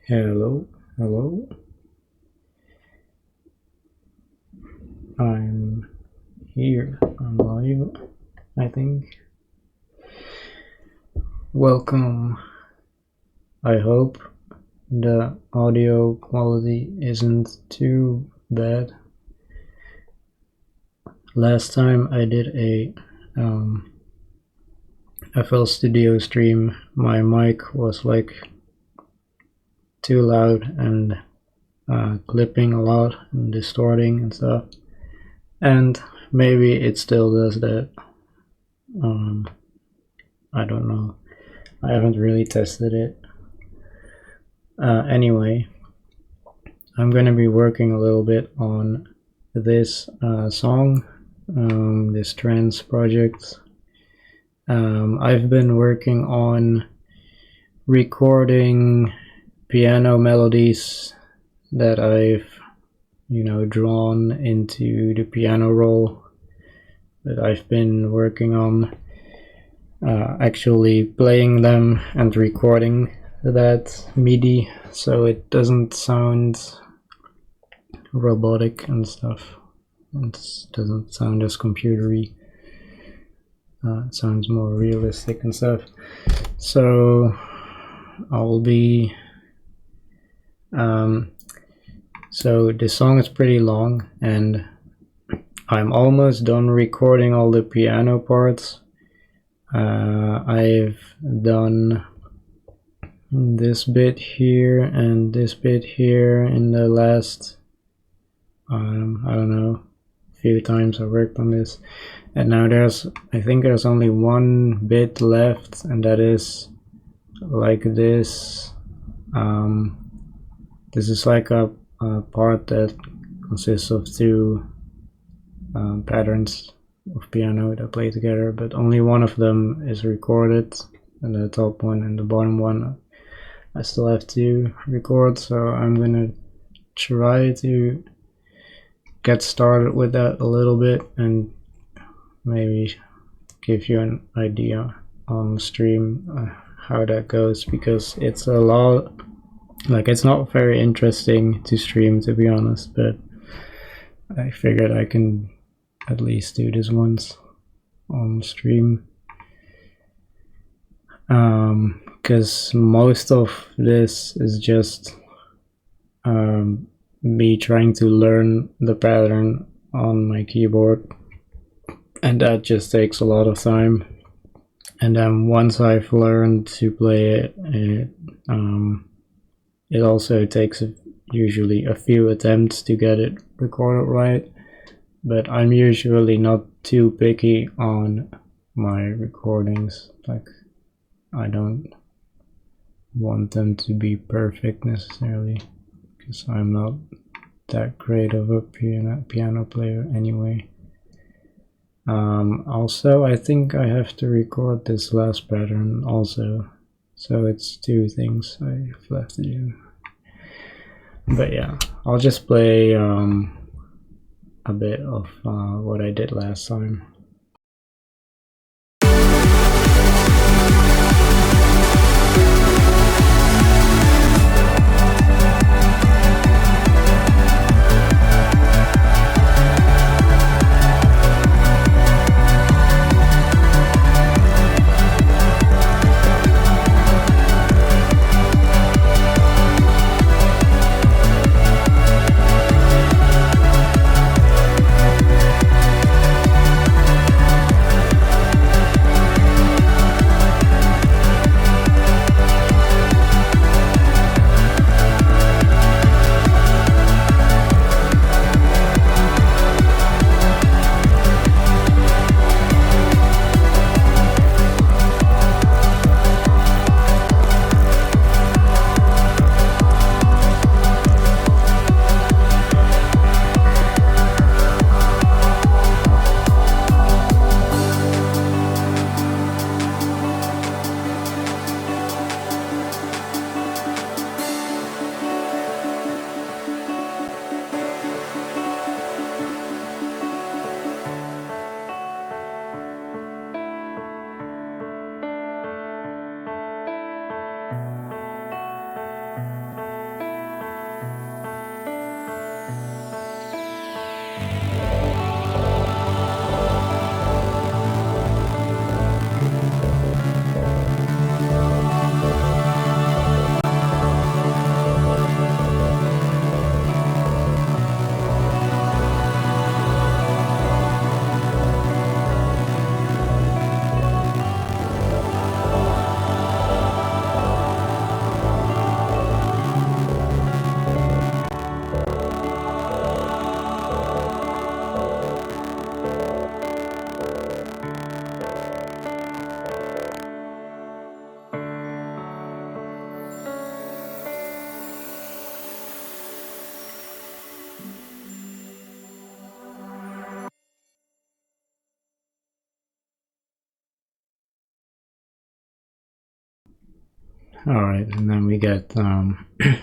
Hello, hello. I'm here. I'm live, I think. Welcome. I hope the audio quality isn't too bad. Last time I did a FL Studio stream, my mic was like too loud and clipping a lot and distorting and stuff. And maybe it still does that. I don't know. I haven't really tested it. Anyway, I'm going to be working a little bit on this song, this trance project. I've been working on recording piano melodies that I've drawn into the piano roll that I've been working on, actually playing them and recording that MIDI so it doesn't sound robotic and stuff. It doesn't sound as computery. It sounds more realistic and stuff. So I'll be so this song is pretty long and I'm almost done recording all the piano parts. I've done this bit here and this bit here in the last I don't know, few times I worked on this, and now I think there's only one bit left, and that is like this. This is like a part that consists of two patterns of piano that play together, but only one of them is recorded, and the top one and the bottom one I still have to record, so I'm gonna try to get started with that a little bit and maybe give you an idea on stream how that goes, because it's a lot, like it's not very interesting to stream, to be honest, but I figured I can at least do this once on stream, because most of this is just me trying to learn the pattern on my keyboard, and that just takes a lot of time. And then once I've learned to play it also takes usually a few attempts to get it recorded right, but I'm usually not too picky on my recordings. Like, I don't want them to be perfect necessarily, because I'm not that great of a piano player anyway. Also, I think I have to record this last pattern also, so it's two things I have to do. But yeah, I'll just play a bit of what I did last time. Alright, and then we get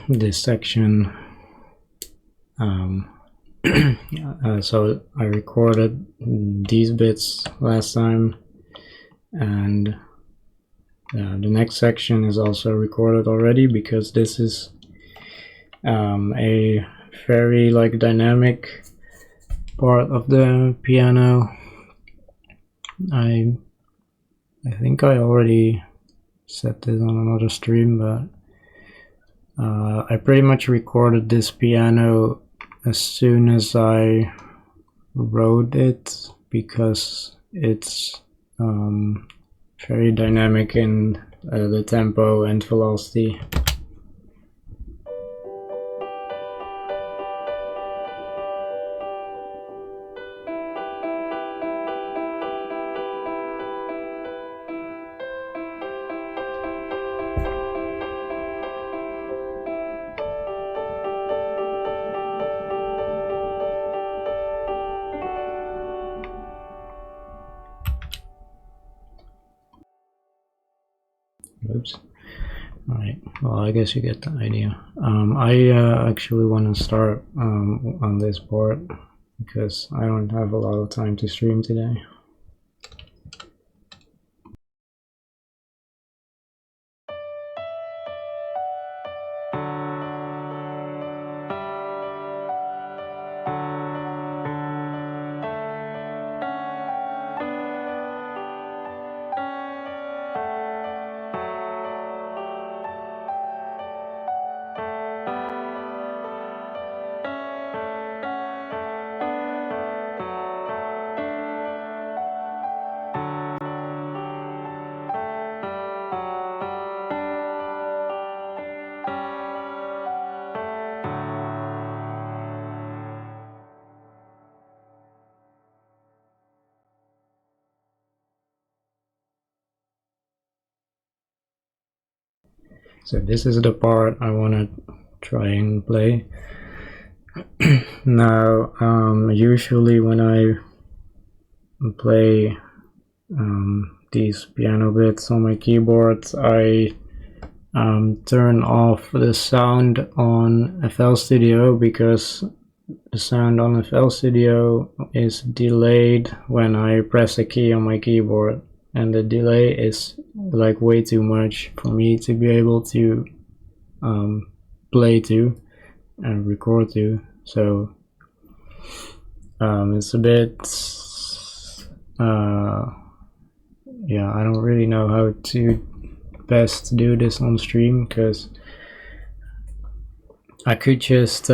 this section. So I recorded these bits last time, and the next section is also recorded already, because this is a very like dynamic part of the piano. I think I already said this on another stream, but I pretty much recorded this piano as soon as I wrote it, because it's very dynamic in the tempo and velocity. Oops. Alright, well, I guess you get the idea. I actually want to start on this part, because I don't have a lot of time to stream today. So this is the part I want to try and play. Now, usually when I play these piano bits on my keyboard, I turn off the sound on FL Studio, because the sound on FL Studio is delayed when I press a key on my keyboard, and the delay is like way too much for me to be able to play to and record to. So it's a bit yeah, I don't really know how to best do this on stream, because I could just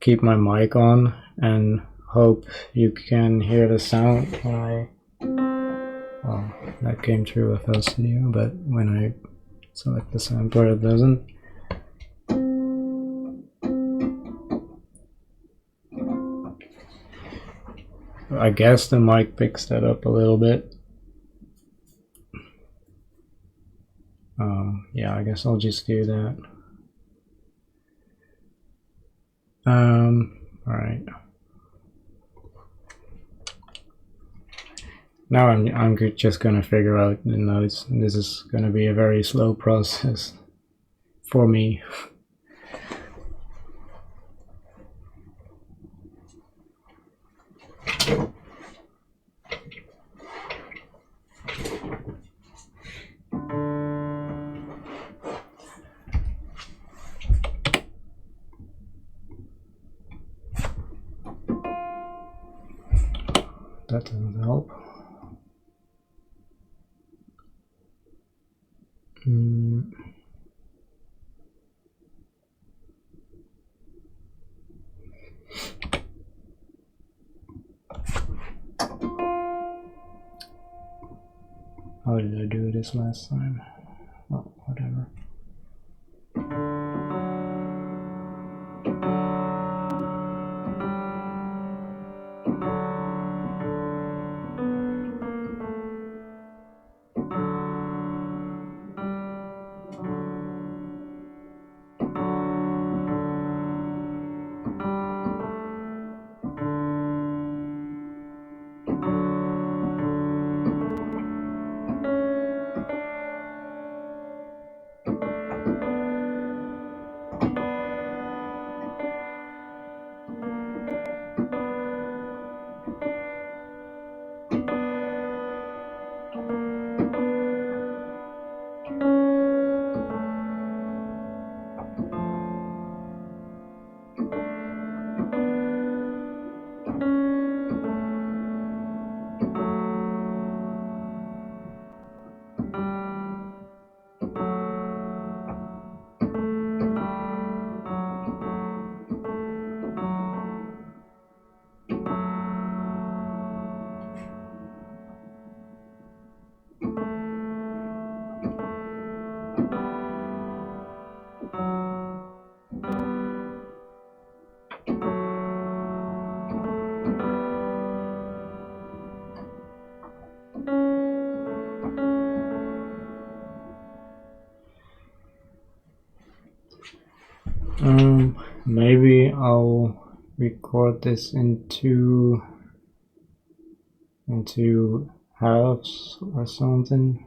keep my mic on and hope you can hear the sound when I, well, that came through FL Studio, but when I select the sampler it doesn't. I guess the mic picks that up a little bit. Yeah, I guess I'll just do that. Alright. Now I'm just gonna figure out the notes. This is gonna be a very slow process for me. That doesn't help. How did I do this last time? Oh, whatever. Maybe I'll record this into halves or something,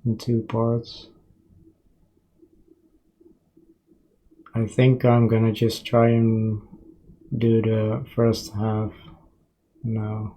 in 2 parts. I think I'm gonna just try and do the first half now.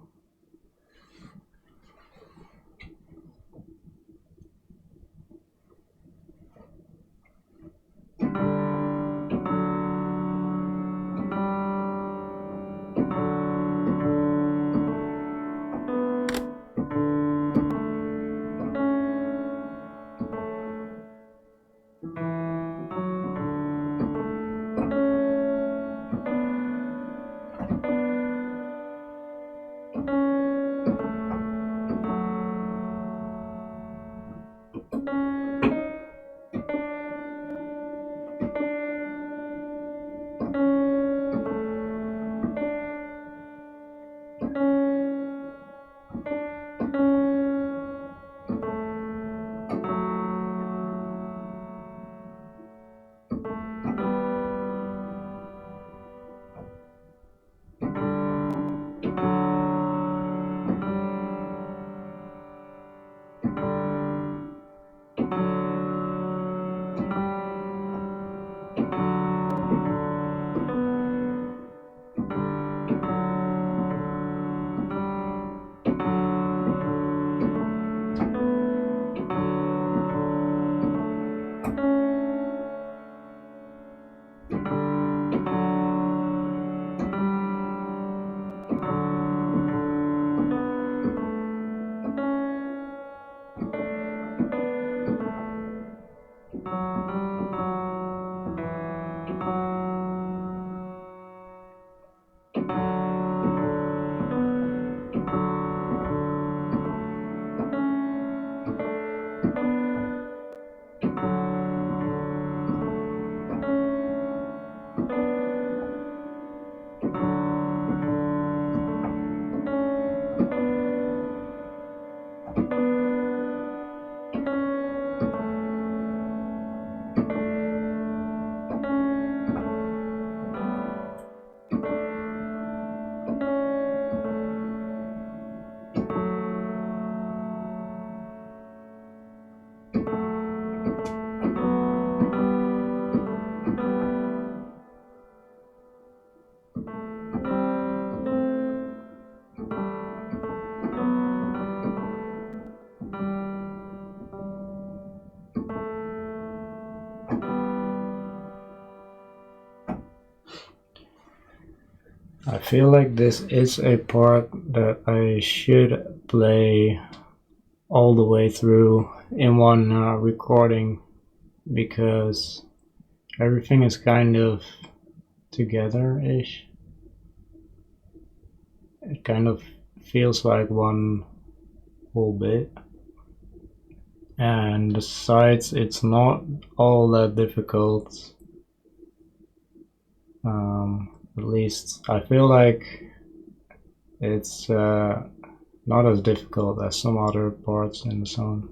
I feel like this is a part that I should play all the way through in one recording, because everything is kind of together-ish. It kind of feels like one whole bit. And besides, it's not all that difficult. At least I feel like it's not as difficult as some other parts in the song.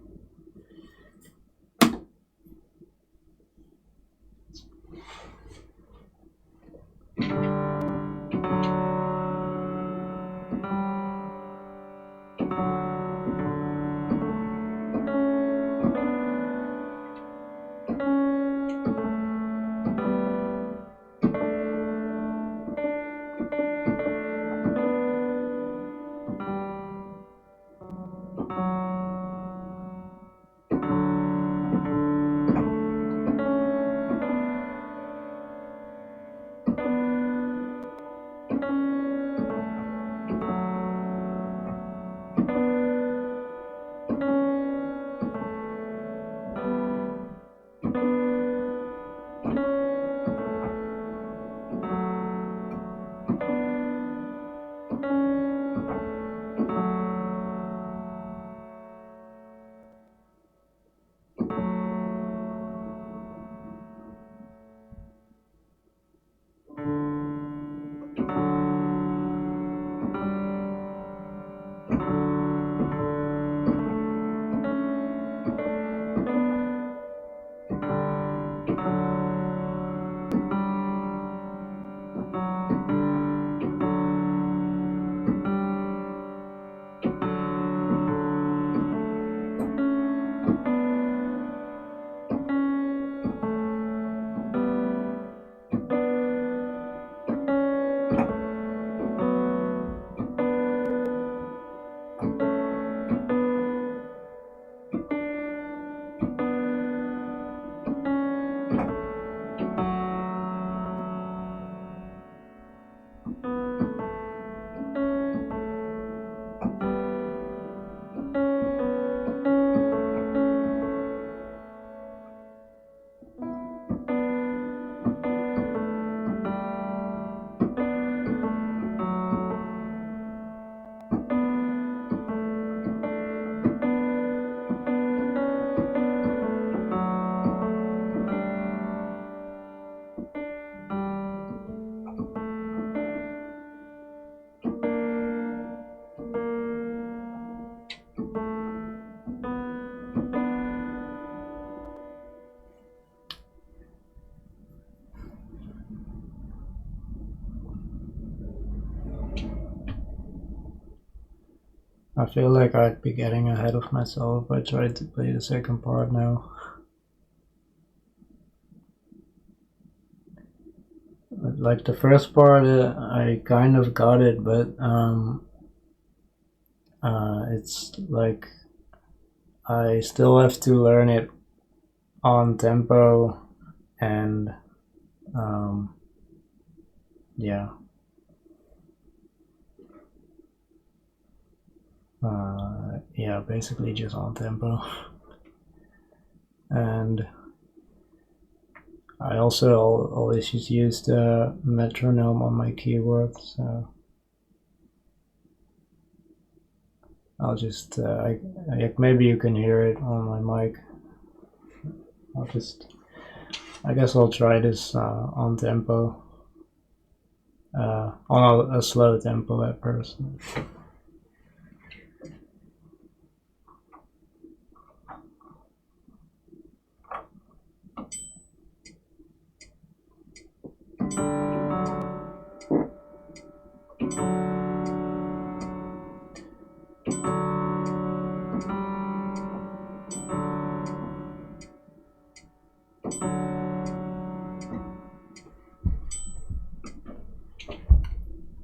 I feel like I'd be getting ahead of myself if I tried to play the second part now. But like the first part, I kind of got it, but it's like I still have to learn it on tempo, and yeah. Yeah, basically just on tempo. And I also always just use the metronome on my keyboard, so I'll just, maybe you can hear it on my mic. I guess I'll try this on tempo, on a slow tempo at first.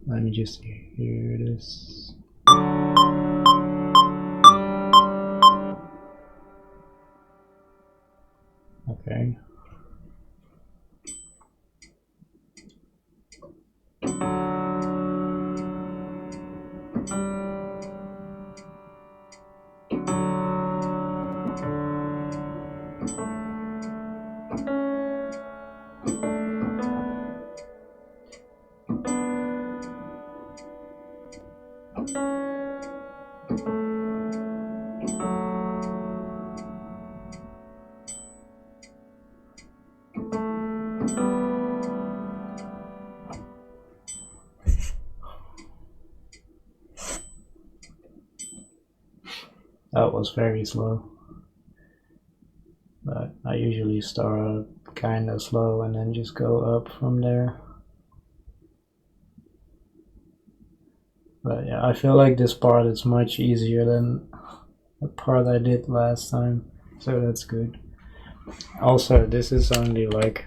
Let me just hear this. Okay. That was very slow, but I usually start kind of slow and then just go up from there. But yeah, I feel like this part is much easier than the part I did last time, so that's good. Also, this is only like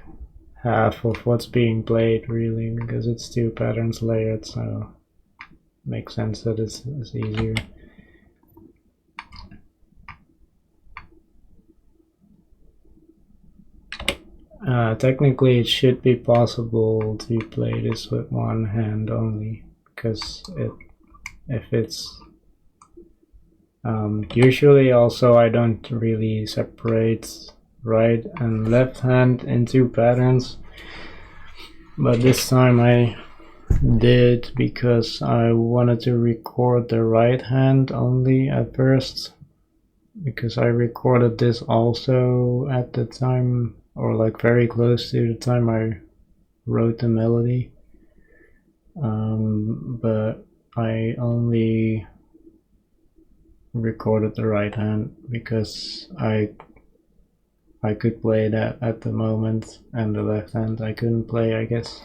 half of what's being played really, because it's 2 patterns layered, so it makes sense that it's easier. Technically it should be possible to play this with one hand only, because if it's usually also I don't really separate right and left hand into patterns, but this time I did because I wanted to record the right hand only at first, because I recorded this also at the time, or like very close to the time I wrote the melody, but I only recorded the right hand because I could play that at the moment, and the left hand I couldn't play, I guess.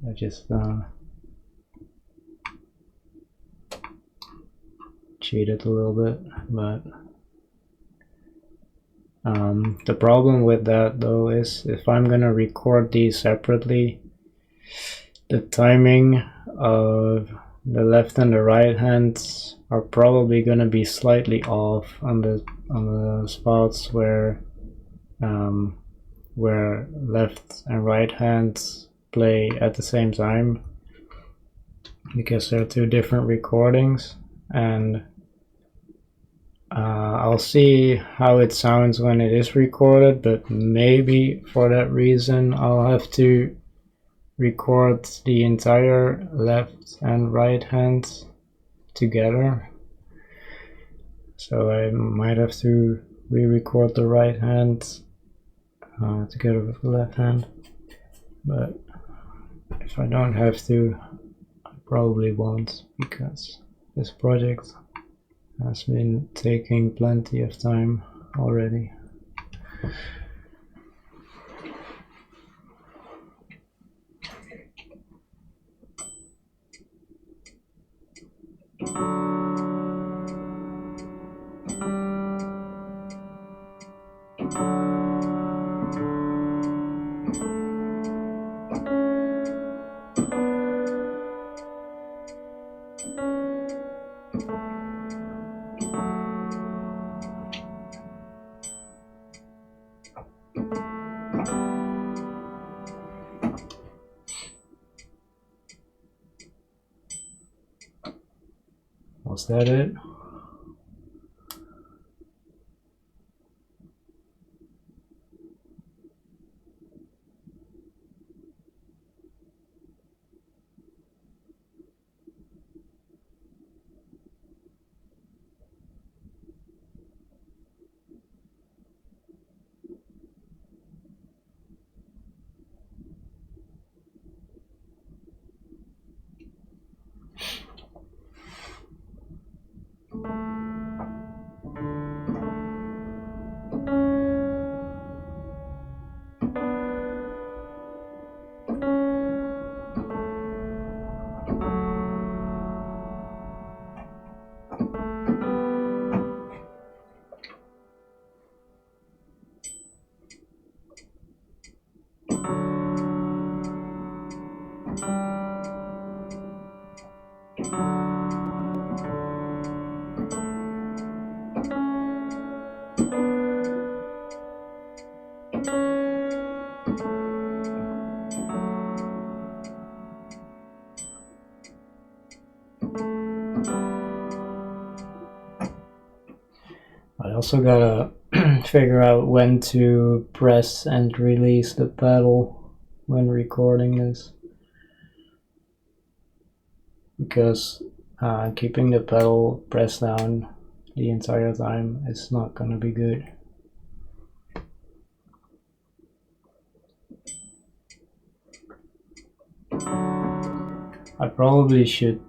I just cheated a little bit, but the problem with that though is if I'm gonna record these separately, the timing of the left and the right hands are probably gonna be slightly off on the spots where left and right hands play at the same time, because they're 2 different recordings, and I'll see how it sounds when it is recorded, but maybe for that reason I'll have to record the entire left and right hand together. So I might have to re-record the right hand together with the left hand, but if I don't have to, I probably won't, because this project has been taking plenty of time already. Was that it? I also gotta figure out when to press and release the pedal when recording this, because keeping the pedal pressed down the entire time is not gonna be good. I probably should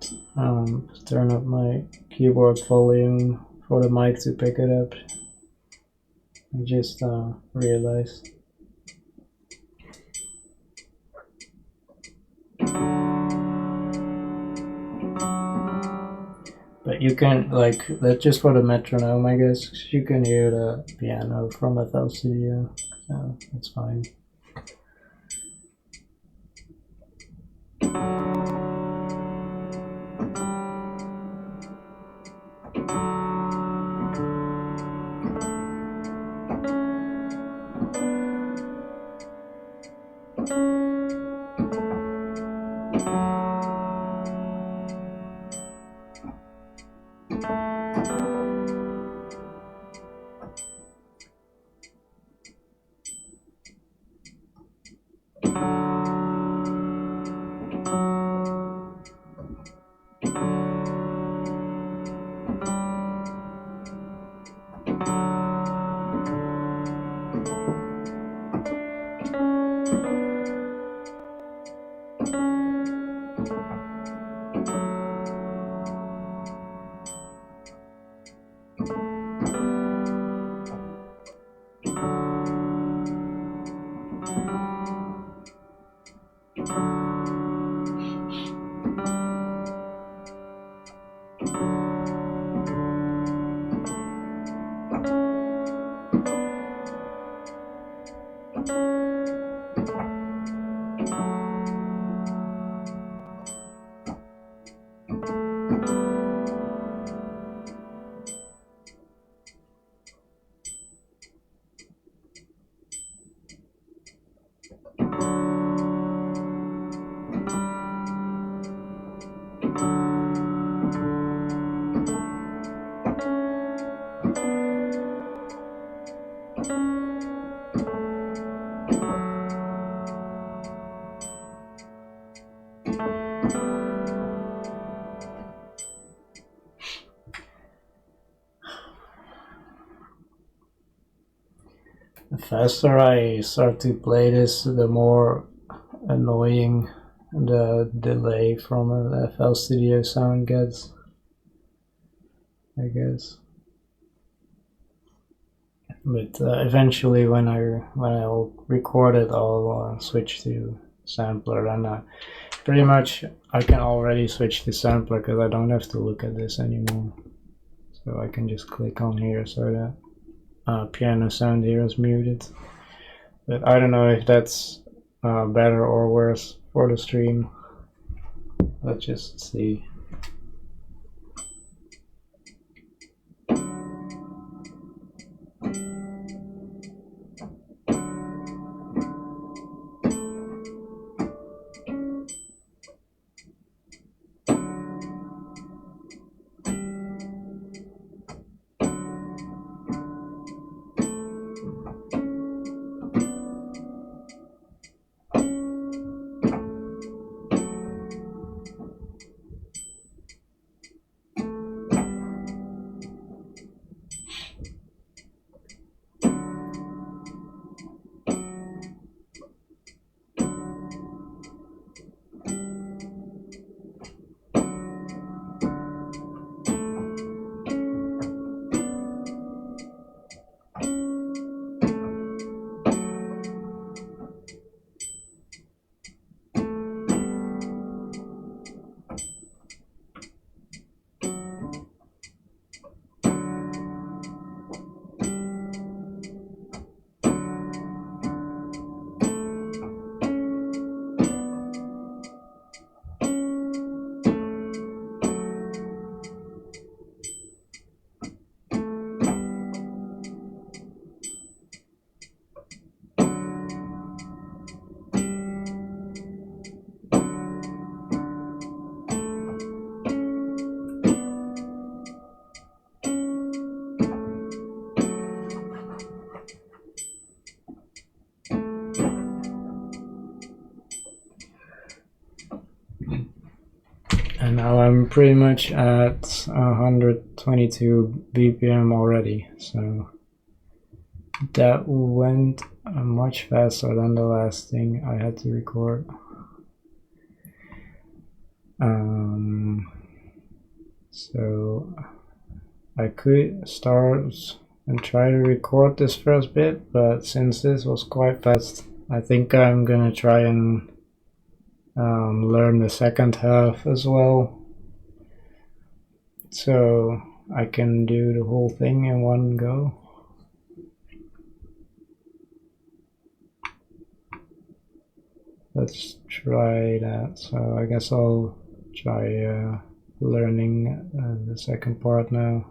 turn up my keyboard volume for the mic to pick it up. I just realized. But you can, like, that's just for the metronome, I guess. You can hear the piano from FL Studio, so that's fine. The faster I start to play this, the more annoying the delay from an FL Studio sound gets, I guess. But eventually, when I'll record it, I'll switch to sampler, and pretty much I can already switch to sampler because I don't have to look at this anymore. So I can just click on here so that piano sound here is muted. But I don't know if that's better or worse for the stream. Let's just see. And now I'm pretty much at 122 BPM already, so that went much faster than the last thing I had to record. So I could start and try to record this first bit, but since this was quite fast, I think I'm gonna try and learn the second half as well, so I can do the whole thing in one go. Let's try that. So I guess I'll try learning the second part now.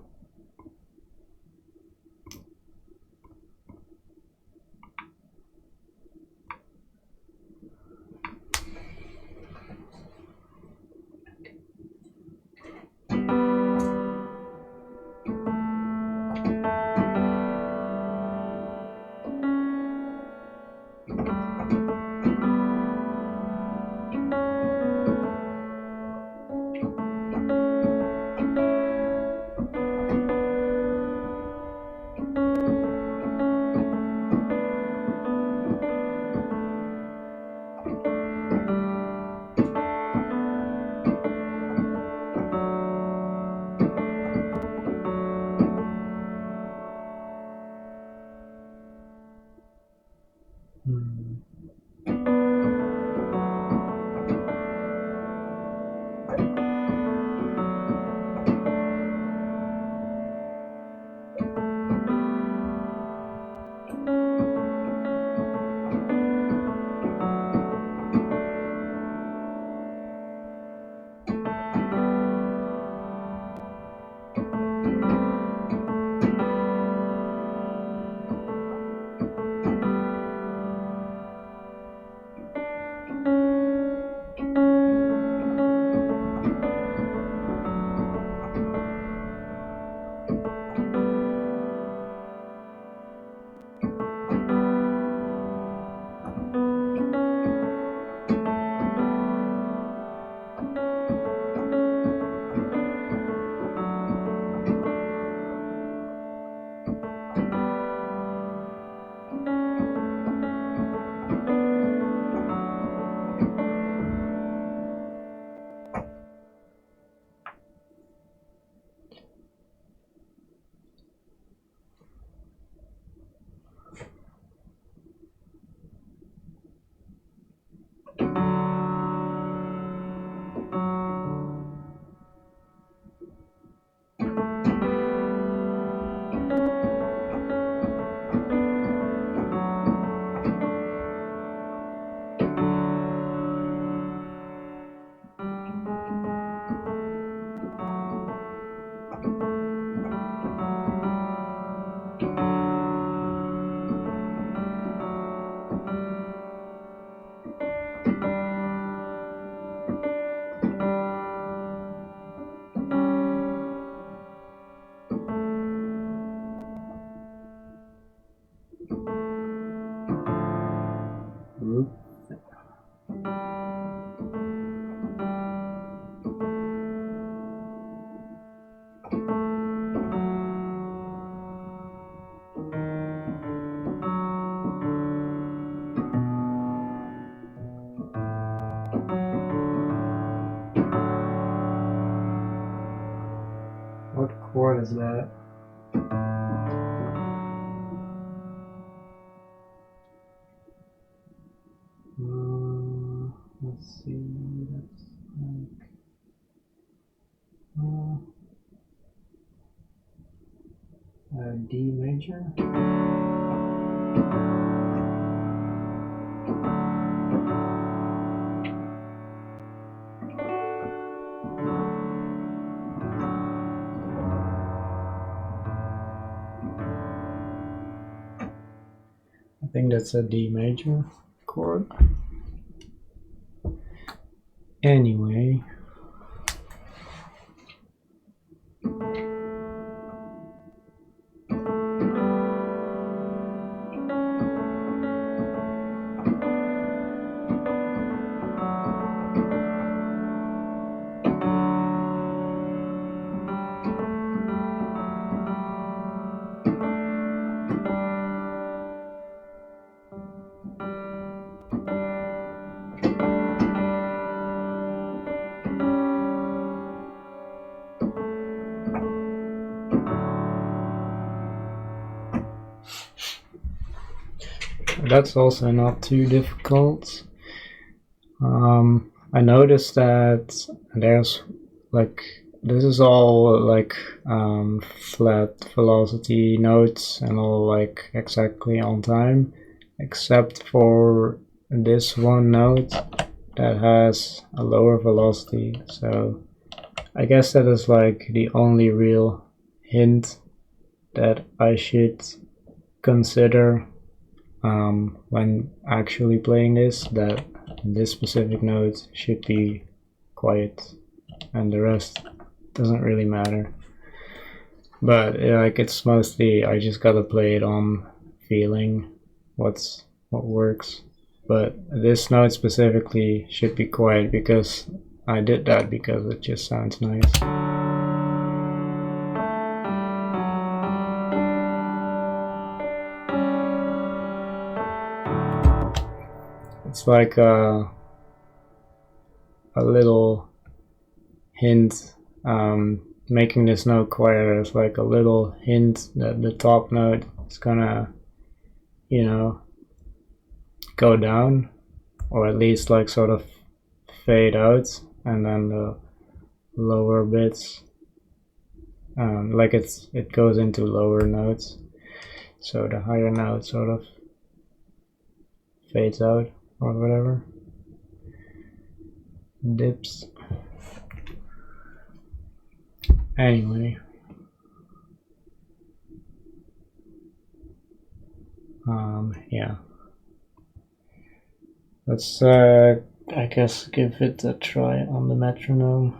What chord is that? Let's see, that's like D major. I think that's a D major chord. Anyway, that's also not too difficult. I noticed that there's like, this is all like flat velocity notes and all like exactly on time, except for this one note that has a lower velocity. So I guess that is like the only real hint that I should consider when actually playing this, that this specific note should be quiet and the rest doesn't really matter. But like, it's mostly, I just gotta play it on feeling what works. But this note specifically should be quiet because I did that because it just sounds nice. It's like a little hint. Making this note quieter is like a little hint that the top note is gonna, you know, go down, or at least like sort of fade out, and then the lower bits, like it goes into lower notes, so the higher note sort of fades out or whatever, dips. Anyway, yeah, let's I guess give it a try on the metronome.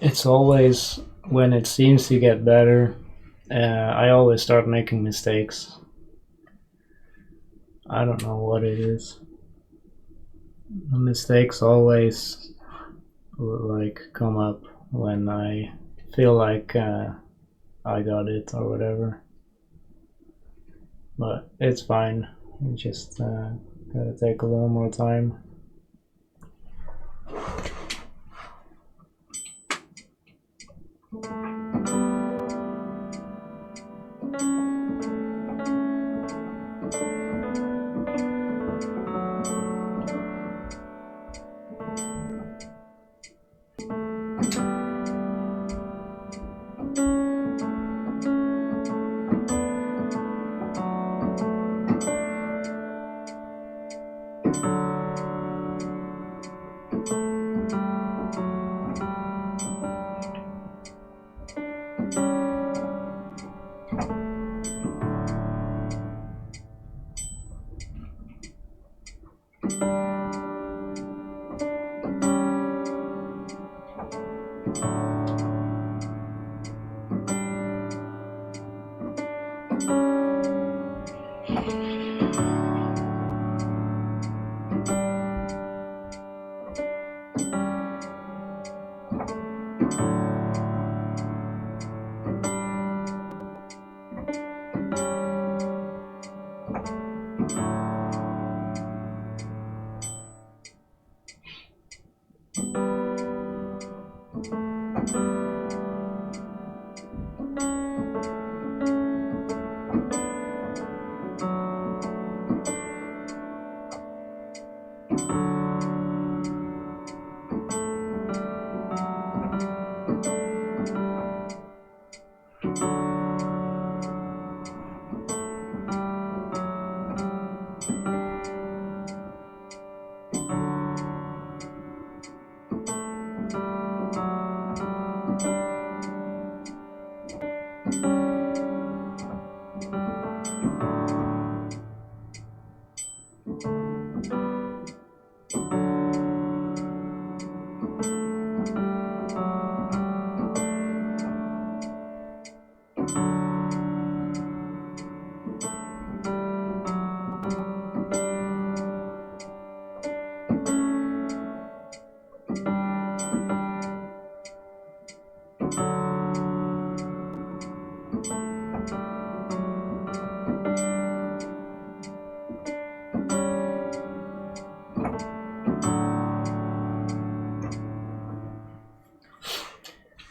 It's always when it seems to get better, I always start making mistakes. I don't know what it is. The mistakes always like come up when I feel like I got it or whatever. But it's fine. You just gotta take a little more time.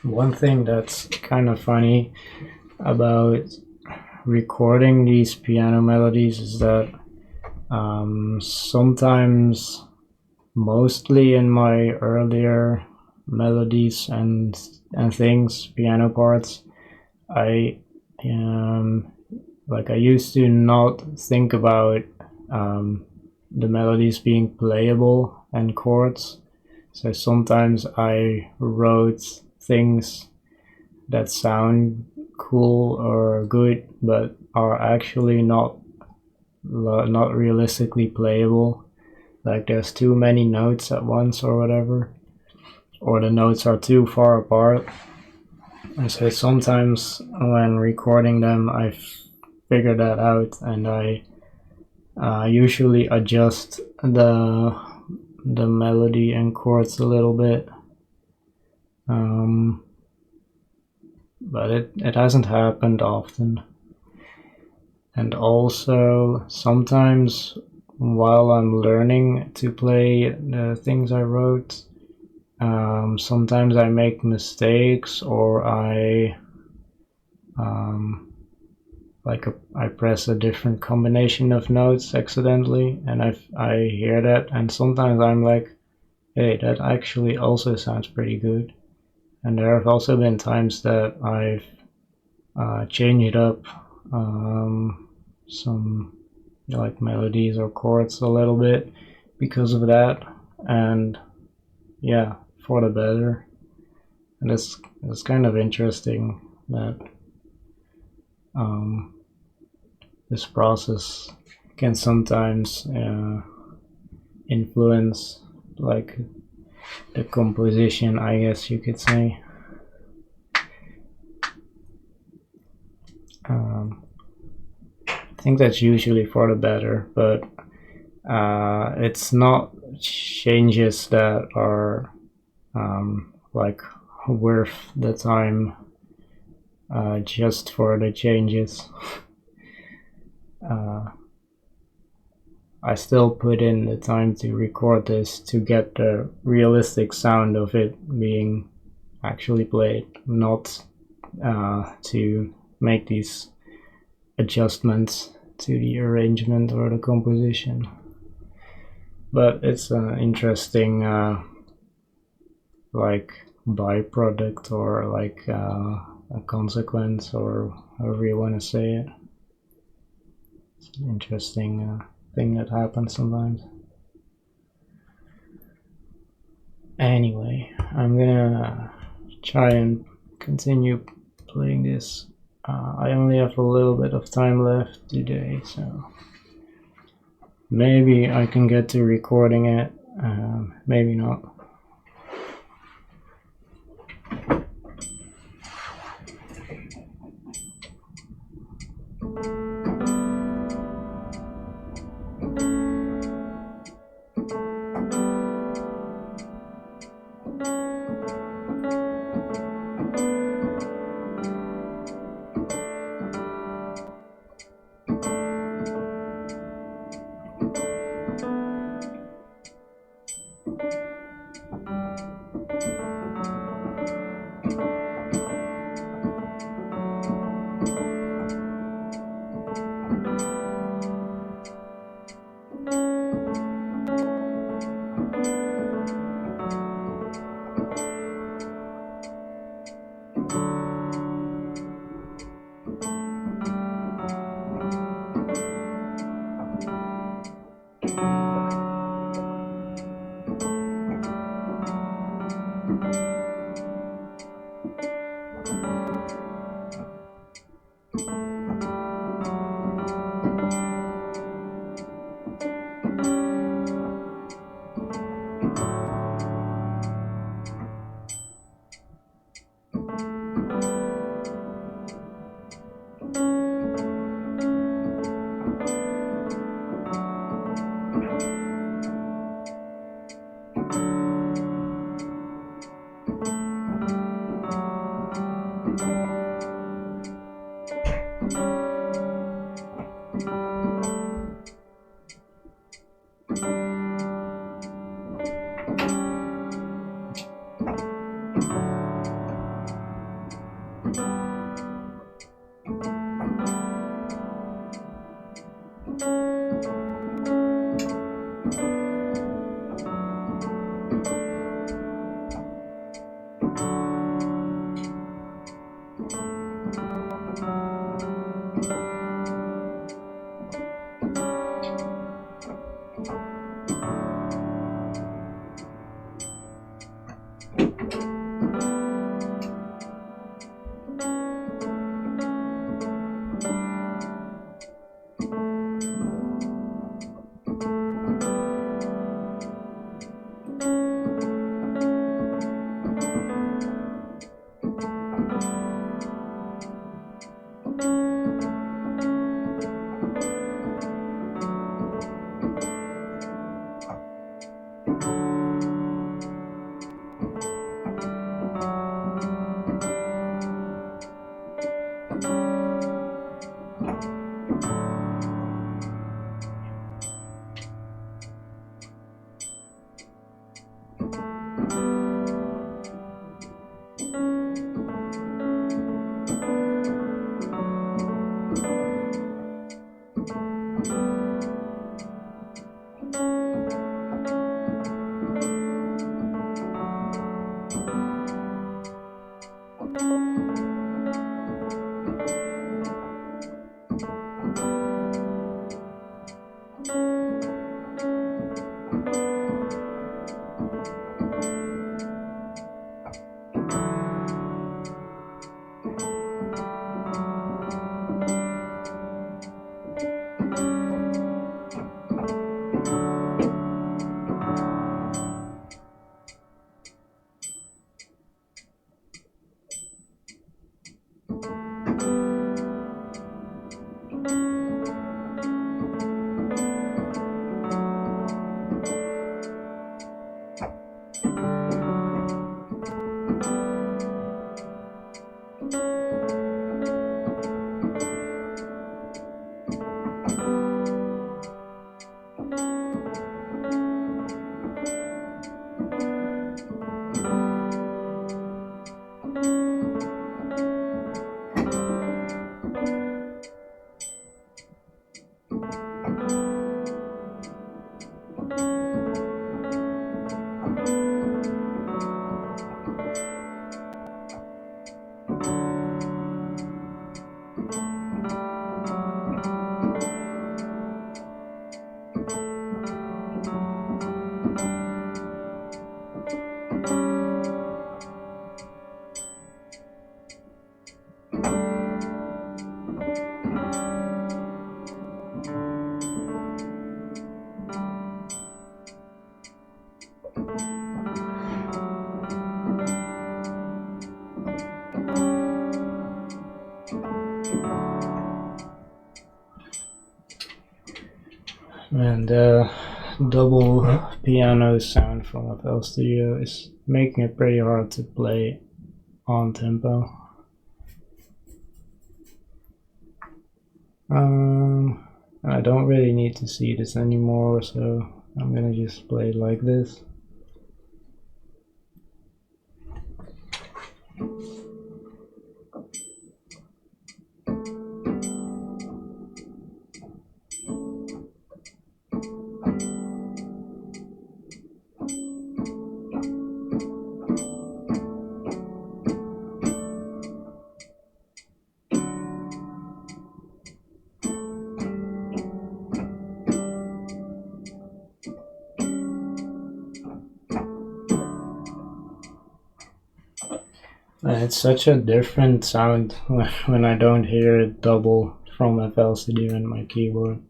One thing that's kind of funny about recording these piano melodies is that sometimes, mostly in my earlier melodies and things, piano parts, I I used to not think about the melodies being playable and chords. So sometimes I wrote things that sound cool or good, but are actually not realistically playable. Like there's too many notes at once or whatever, or the notes are too far apart. And so sometimes when recording them, I figure that out, and I usually adjust the melody and chords a little bit. but it hasn't happened often. And also sometimes while I'm learning to play the things I wrote, sometimes I make mistakes, or I I press a different combination of notes accidentally, and I hear that, and sometimes I'm like, hey, that actually also sounds pretty good. And there have also been times that I've changed up some like melodies or chords a little bit because of that, and yeah, for the better. And it's kind of interesting that this process can sometimes influence like the composition, I guess you could say. I think that's usually for the better, but it's not changes that are like worth the time just for the changes. I still put in the time to record this to get the realistic sound of it being actually played, not to make these adjustments to the arrangement or the composition. But it's an interesting like byproduct, or like a consequence, or however you want to say it. It's an interesting thing that happens sometimes. Anyway, I'm gonna try and continue playing this. I only have a little bit of time left today, so maybe I can get to recording it, maybe not. And the double piano sound from FL Studio is making it pretty hard to play on tempo. I don't really need to see this anymore, so I'm gonna just play it like this. It's such a different sound when I don't hear it double from FL Studio in my keyboard.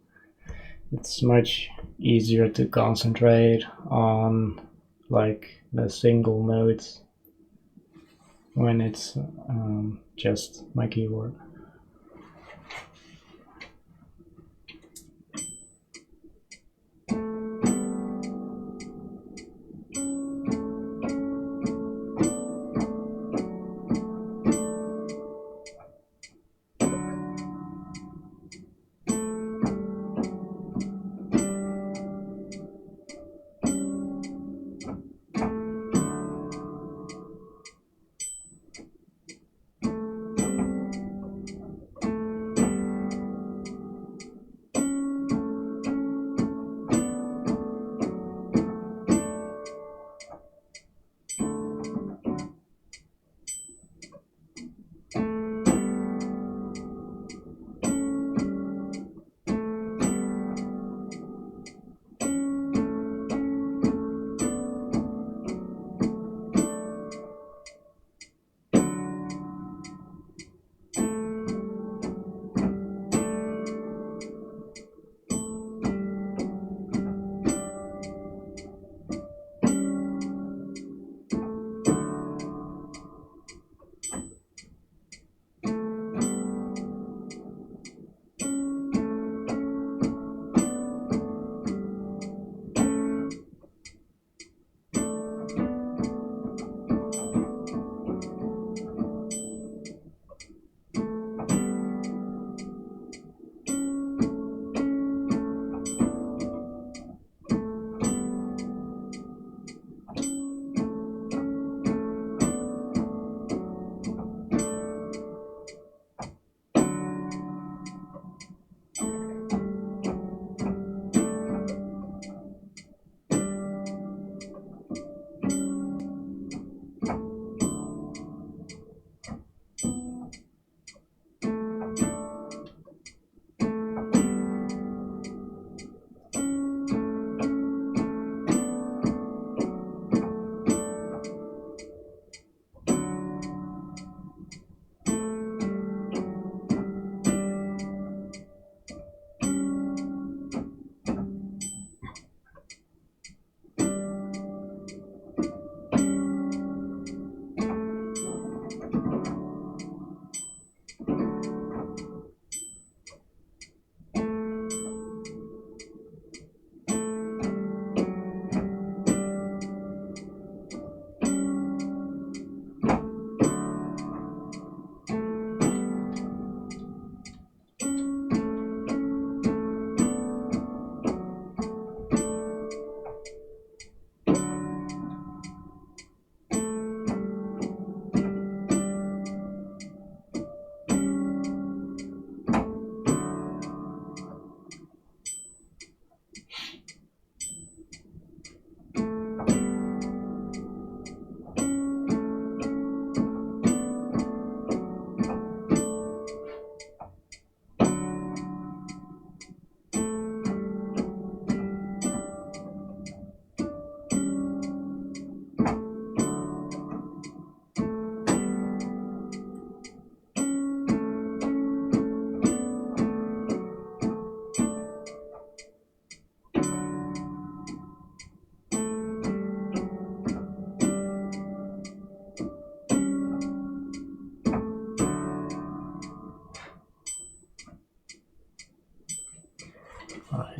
It's much easier to concentrate on like the single notes when it's just my keyboard.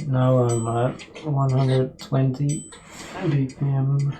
now I'm at 120 BPM.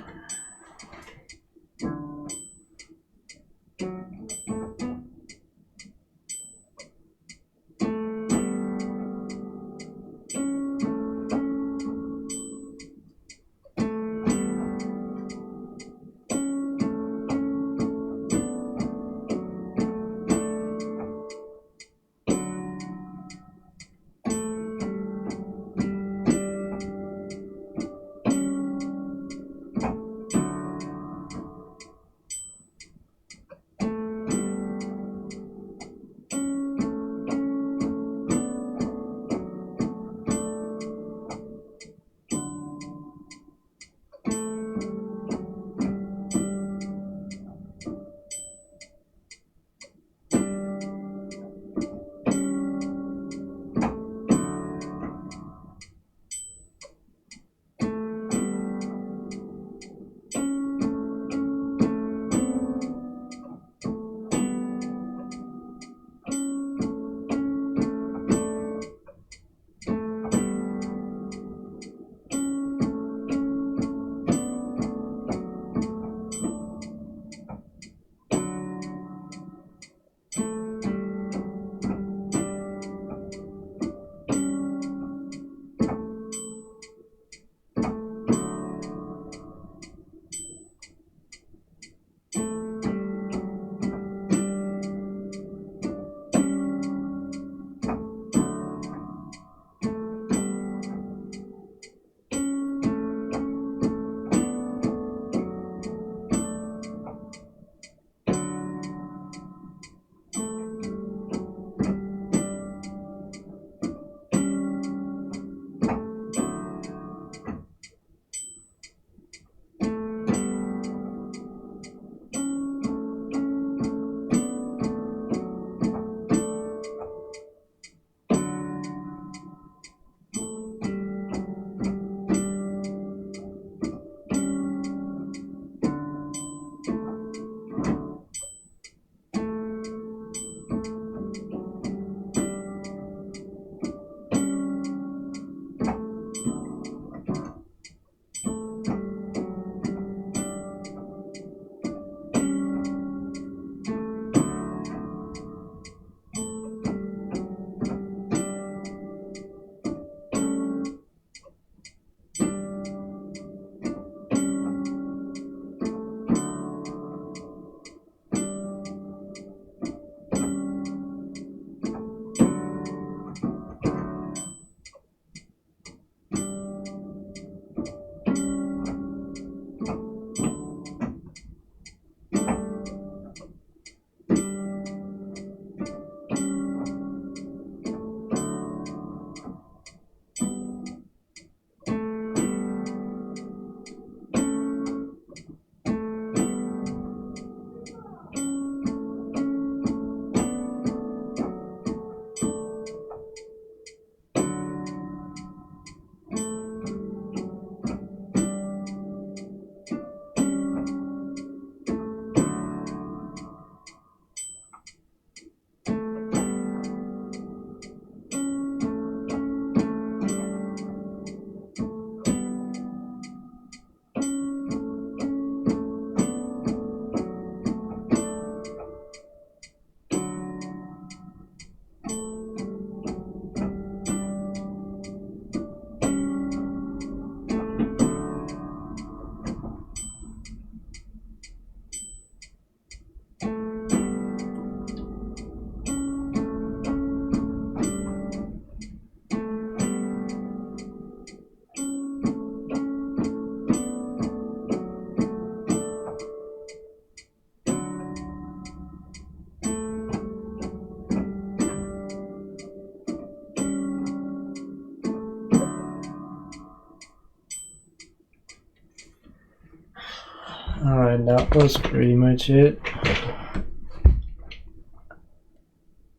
Alright, that was pretty much it.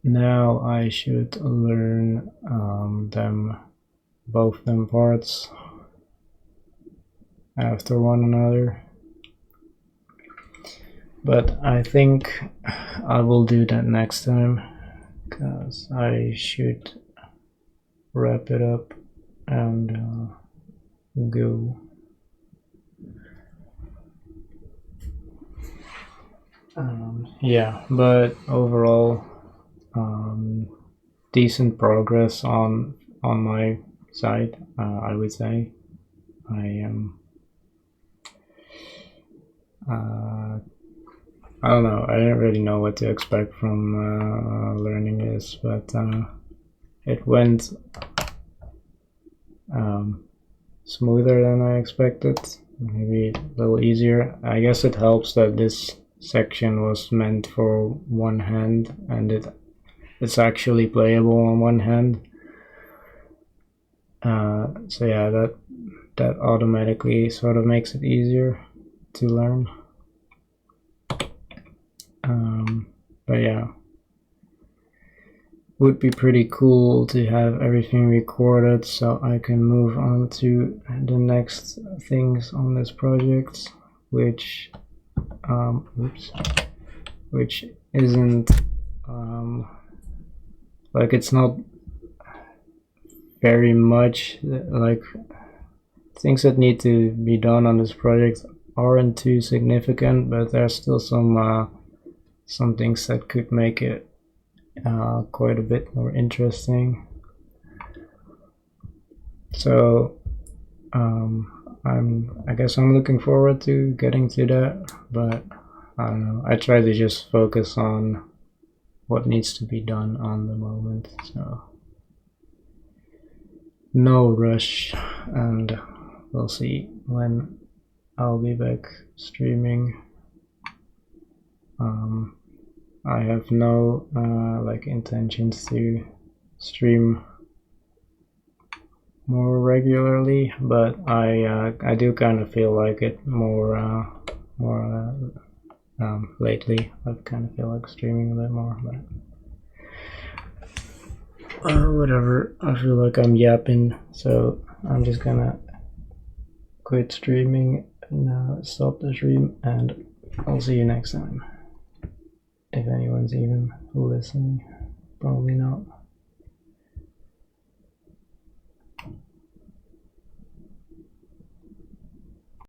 Now I should learn both them parts after one another. But I think I will do that next time, because I should wrap it up and go. Yeah, but overall, decent progress on my side. I would say I am. I don't know. I didn't really know what to expect from learning this, but it went smoother than I expected. Maybe a little easier. I guess it helps that this section was meant for one hand, and it's actually playable on one hand. So yeah, that automatically sort of makes it easier to learn. But yeah, would be pretty cool to have everything recorded so I can move on to the next things on this project, which which isn't like, it's not very much like, things that need to be done on this project aren't too significant, but there's still some things that could make it quite a bit more interesting. So I guess I'm looking forward to getting to that, but I don't know. I try to just focus on what needs to be done on the moment, so no rush, and we'll see when I'll be back streaming. I have no like intentions to stream more regularly, but I do kind of feel like it more lately. I kind of feel like streaming a bit more, but whatever. I feel like I'm yapping, so I'm just gonna quit streaming now, stop the stream, and I'll see you next time. If anyone's even listening, probably not.